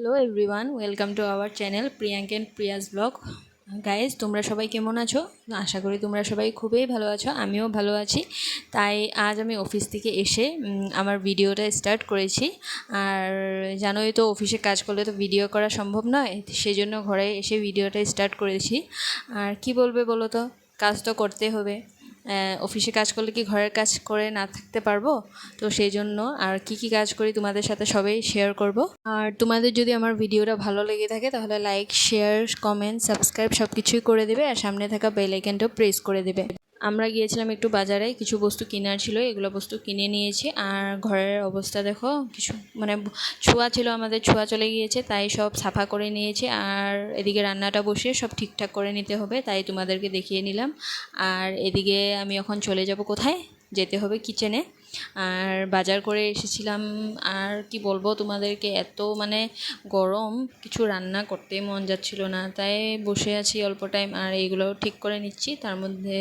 Hello everyone, welcome to our channel Priyank and Prius blog. Guys, তোমরা সবাই কেমন আছো? আশা করি তোমরা সবাই খুবই ভালো আছো, আমিও ভালো আছি। তাই আজ আমি অফিস থেকে এসে আমার ভিডিওটা স্টার্ট করেছি। আর জানোই তো, অফিসে কাজ করলে তো ভিডিও করা সম্ভব নয়, সেই জন্য ঘরে এসে ভিডিওটা স্টার্ট করেছি। আর কি বলবে বলো তো, কাজ তো করতে হবে। অফিসে কাজ করলে কি ঘরের কাজ করে না থাকতে পারবো? তো সেই জন্য আর কি কাজ করি তোমাদের সাথে সবাই শেয়ার করব। আর তোমাদের যদি আমার ভিডিওটা ভালো লেগে থাকে তাহলে লাইক, শেয়ার, কমেন্ট, সাবস্ক্রাইব সব কিছুই করে দেবে, আর সামনে থাকা বেল আইকনটাও প্রেস করে দেবে। আমরা গিয়েছিলাম একটু বাজারে, কিছু বস্তু কেনার ছিল, এগুলো বস্তু কিনে নিয়েছি। আর ঘরের অবস্থা দেখো, কিছু মানে ছোঁয়া ছিল, আমাদের ছোঁয়া চলে গিয়েছে, তাই সব সাফা করে নিয়েছি। আর এদিকে রান্নাটা বসিয়ে সব ঠিকঠাক করে নিতে হবে, তাই তোমাদেরকে দেখিয়ে নিলাম। আর এদিকে আমি এখন চলে যাব কোথায়, যেতে হবে কিচেনে। আর বাজার করে এসেছিলাম। আর কি বলবো তোমাদেরকে, এত গরম, কিছু রান্না করতেই মন যাচ্ছিল না, তাই বসে আছি অল্প টাইম আর এইগুলো ঠিক করে নিচ্ছি। তার মধ্যে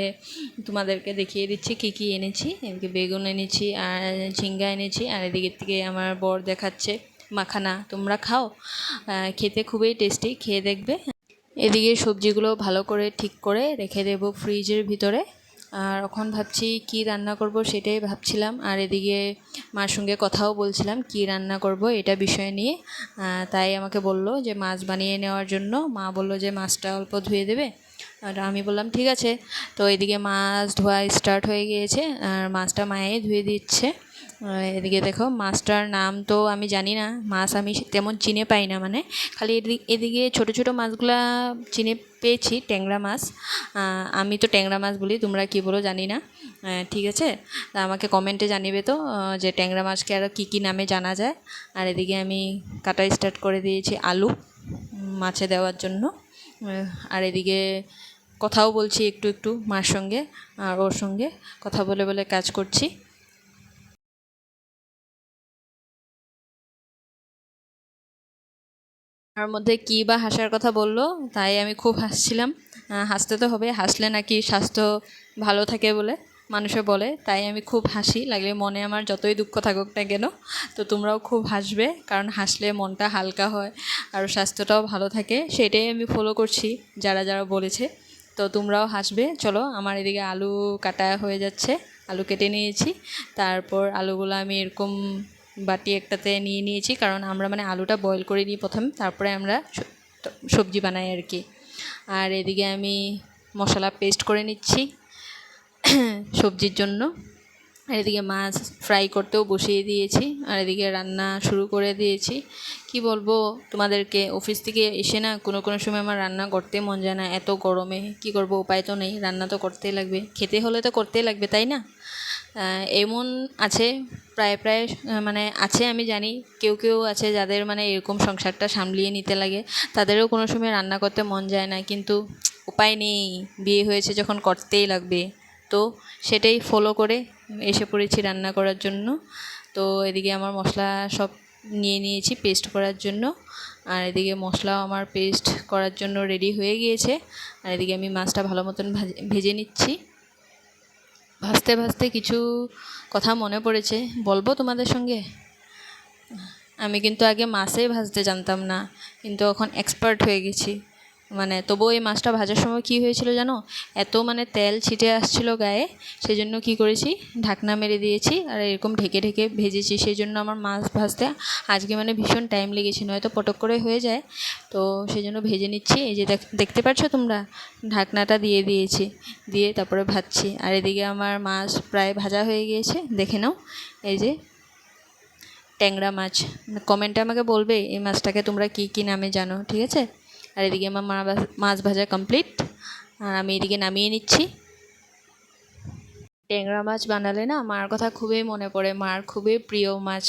তোমাদেরকে দেখিয়ে দিচ্ছি কি কি এনেছি। এদিকে বেগুন এনেছি আর ঝিঙ্গা এনেছি। আর এদিকের থেকে আমার বর দেখাচ্ছে মাখানা, তোমরা খাও, খেতে খুবই টেস্টি, খেয়ে দেখবে। এদিকে সবজিগুলো ভালো করে ঠিক করে রেখে দেবো ফ্রিজের ভিতরে। আর এখন ভাবছি কি রান্না করব, সেটাই ভাবছিলাম। আর এদিকে মার সঙ্গে কথাও বলছিলাম কি রান্না করব এটা বিষয় নিয়ে। তাই আমাকে বলল যে মাছ বানিয়ে নেওয়ার জন্য। মা বলল যে মাছটা অল্প ধুয়ে দেবে, আর আমি বললাম ঠিক আছে। তো এদিকে মাছ ধোয়া স্টার্ট হয়ে গিয়েছে, আর মাছটা মায়ে ধুয়ে দিচ্ছে। এদিকে দেখো, মাছটার নাম তো আমি জানি না, মাছ আমি তেমন চিনে পাই না, খালি এদিকে ছোটো ছোটো মাছগুলা চিনে পেয়েছি, ট্যাংরা মাছ। আমি তো ট্যাংরা মাছ বলি, তোমরা কী বলো জানি না। ঠিক আছে, তা আমাকে কমেন্টে জানিবে তো যে ট্যাংরা মাছকে আরও কী কী নামে জানা যায়। আর এদিকে আমি কাটা স্টার্ট করে দিয়েছি আলু মাছে দেওয়ার জন্য। আর এদিকে কথাও বলছি একটু একটু মার সঙ্গে, আর ওর সঙ্গে কথা বলে বলে কাজ করছি। তার মধ্যে কী বা হাসার কথা বললো, তাই আমি খুব হাসছিলাম। হাসতে তো হবে, হাসলে নাকি স্বাস্থ্য ভালো থাকে বলে মানুষে বলে, তাই আমি খুব হাসি, লাগলে মনে আমার যতই দুঃখ থাকুক না কেন। তো তোমরাও খুব হাসবে, কারণ হাসলে মনটা হালকা হয় আর স্বাস্থ্যটাও ভালো থাকে, সেটাই আমি ফলো করছি যারা যারা বলেছে। তো তোমরাও হাসবে। চলো, আমার এদিকে আলু কাটা হয়ে যাচ্ছে, আলু কেটে নিয়েছি। তারপর আলুগুলো আমি এরকম বাটি একটাতে নিয়ে নিয়েছি, কারণ আমরা আলুটা বয়েল করে নিই প্রথম, তারপরে আমরা সবজি বানাই আর কি। আর এদিকে আমি মশলা পেস্ট করে নিচ্ছি সবজির জন্য। আর এদিকে মাছ ফ্রাই করতেও বসিয়ে দিয়েছি, আর এদিকে রান্না শুরু করে দিয়েছি। কি বলবো তোমাদেরকে, অফিস থেকে এসে না কোনো কোনো সময় আমার রান্না করতে মন যায় না, এত গরমে কি করব, উপায় তো নেই, রান্না তো করতেই লাগবে, খেতে হলে তো করতেই লাগবে, তাই না? এমন আছে, প্রায় প্রায় আছে, আমি জানি কেউ কেউ আছে যাদের এরকম সংসারটা সামলিয়ে নিতে লাগে, তাদেরও কোনো সময় রান্না করতে মন যায় না, কিন্তু উপায় নেই, বিয়ে হয়েছে যখন করতেই লাগবে। তো সেটাই ফলো করে এসে পড়েছি রান্না করার জন্য। তো এদিকে আমার মশলা সব নিয়ে নিয়েছি পেস্ট করার জন্য, আর এদিকে মশলাও আমার পেস্ট করার জন্য রেডি হয়ে গিয়েছে। আর এদিকে আমি মাছটা ভালো মতন ভেজে নিচ্ছি। ভাজতে ভাজতে কিছু কথা মনে পড়েছে, বলবো তোমাদের সঙ্গে। আমি কিন্তু আগে মাছেই ভাজতে জানতাম না, কিন্তু এখন এক্সপার্ট হয়ে গেছি। তবুও এই মাছটা ভাজার সময় কী হয়েছিল জানো, এত তেল ছিটে আসছিল গায়ে, সেই জন্য কী করেছি, ঢাকনা মেরে দিয়েছি আর এরকম ঢেকে ঢেকে ভেজেছি। সেই জন্য আমার মাছ ভাজতে আজকে ভীষণ টাইম লেগেছে, নয়তো পটক করে হয়ে যায়। তো সেই জন্য ভেজে নিচ্ছি। এই যে দেখতে পাচ্ছ তোমরা, ঢাকনাটা দিয়ে দিয়েছি, দিয়ে তারপরে ভাজছি। আর এদিকে আমার মাছ প্রায় ভাজা হয়ে গিয়েছে, দেখে নাও। এই যে ট্যাংরা মাছ, কমেন্টে আমাকে বলবে এই মাছটাকে তোমরা কী কী নামে জানো, ঠিক আছে? আর এদিকে আমার মাছ ভাজা কমপ্লিট, আর আমি এদিকে নামিয়ে নিচ্ছি। ট্যাংরা মাছ বানালে না মার কথা খুবই মনে পড়ে, মার খুবই প্রিয় মাছ,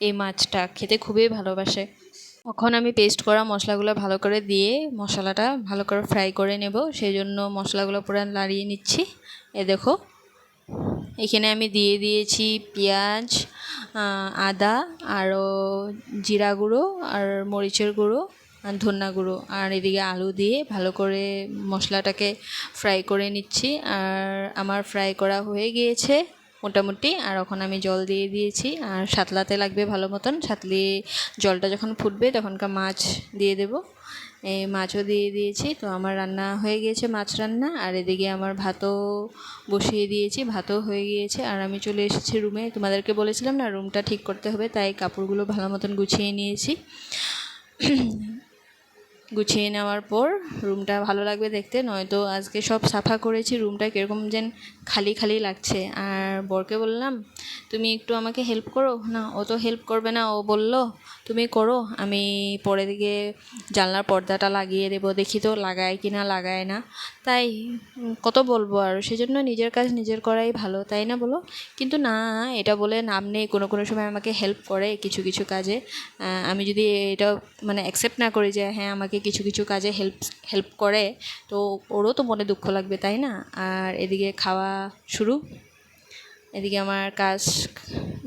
এই মাছটা খেতে খুবই ভালোবাসে। এখন আমি পেস্ট করা মশলাগুলো ভালো করে দিয়ে মশলাটা ভালো করে ফ্রাই করে নেব, সেই জন্য মশলাগুলো পুরো নাড়িয়ে নিচ্ছি। এ দেখো, এখানে আমি দিয়ে দিয়েছি পেঁয়াজ, আদা, আরও জিরা গুঁড়ো আর মরিচের গুঁড়ো আর ধনিয়া গুঁড়ো, আর এদিকে আলু দিয়ে ভালো করে মশলাটাকে ফ্রাই করে নিচ্ছি। আর আমার ফ্রাই করা হয়ে গিয়েছে। মোটামুটি। আর এখন আমি জল দিয়ে দিয়েছি আর সাতলাতে লাগবে ভালো মতন। সাতলিয়ে জলটা যখন ফুটবে তখনকার মাছ দিয়ে দেব। এই মাছও দিয়ে দিয়েছি। তো আমার রান্না হয়ে গিয়েছে, মাছ রান্না। আর এদিকে আমার ভাতও বসিয়ে দিয়েছি, ভাতও হয়ে গিয়েছে। আর আমি চলে এসেছি রুমে। তোমাদেরকে বলেছিলাম না রুমটা ঠিক করতে হবে, তাই কাপড়গুলো ভালো মতন গুছিয়ে নিয়েছি। গুছিয়ে নেওয়ার পর রুমটা ভালো লাগবে দেখতে, নয়তো আজকে সব সাফা করেছি, রুমটা কীরকম যেন খালি খালি লাগছে। আর বরকে বললাম তুমি একটু আমাকে হেল্প করো, না ও তো হেল্প করবে না, ও বলল তুমি করো, আমি পরে দিকে জানলার পর্দাটা লাগিয়ে দেবো, দেখি তো লাগায় কি না লাগায় না। তাই কত বলবো আর, সেজন্য নিজের কাজ নিজের করাই ভালো, তাই না বলো? কিন্তু না, এটা বলে নাম নেই, কোনো কোনো সময় আমাকে হেল্প করে কিছু কিছু কাজে। আমি যদি এটা মানে অ্যাকসেপ্ট না করি যে হ্যাঁ আমাকে কিছু কিছু কাজে হেল্প করে, তো ওরও তো মনে দুঃখ লাগবে, তাই না? আর এদিকে খাওয়া শুরু, এদিকে আমার কাজ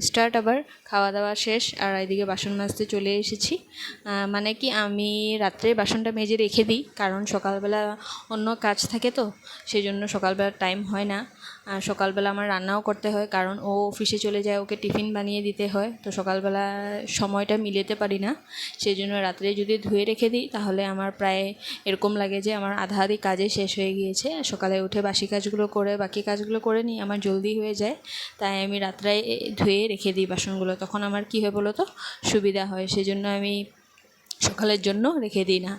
স্টার্ট, আবার খাওয়া দাওয়া শেষ। আর এদিকে বাসন মাজতে চলে এসেছি। মানে কি আমি রাত্রে বাসনটা মেজে রেখে দিই, কারণ সকালবেলা অন্য কাজ থাকে, তো সেই জন্য সকালবেলা টাইম হয় না। আর সকালবেলা আমার রান্নাও করতে হয়, কারণ ও অফিসে চলে যায়, ওকে টিফিন বানিয়ে দিতে হয়, তো সকালবেলা সময়টা মিলাতে পারি না। সেই জন্য রাত্রে যদি ধুয়ে রেখে দিই তাহলে আমার প্রায় এরকম লাগে যে আমার আধা আধি কাজে শেষ হয়ে গিয়েছে। সকালে উঠে বাসি কাজগুলো করে বাকি কাজগুলো করে নিই, আমার জলদি হয়ে যায়। তাই আমি রাত্রে ধুয়ে রেখে দিই বাসনগুলো, তখন আমার কী হয় বলো তো, সুবিধা হয়। সেজন্য আমি সকালের জন্য রেখে দিই না।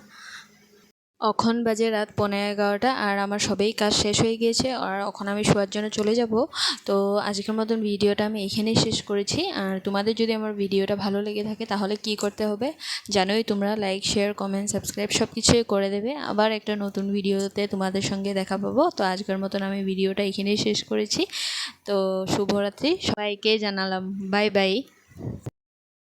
এখন বাজে রাত 11:15 আর আমার সবেই কাজ শেষ হয়ে গিয়েছে। আর এখন আমি শোয়ার জন্য চলে যাব। তো আজকের মতন ভিডিওটা আমি এখানেই শেষ করেছি। আর তোমাদের যদি আমার ভিডিওটা ভালো লেগে থাকে তাহলে কি করতে হবে জানোই তোমরা, লাইক শেয়ার কমেন্ট সাবস্ক্রাইব সব কিছুই করে দেবে। আবার একটা নতুন ভিডিওতে তোমাদের সঙ্গে দেখা পাবো। তো আজকের মতন আমি ভিডিওটা এখানেই শেষ করেছি। তো শুভরাত্রি সবাইকে জানালাম, বাই বাই।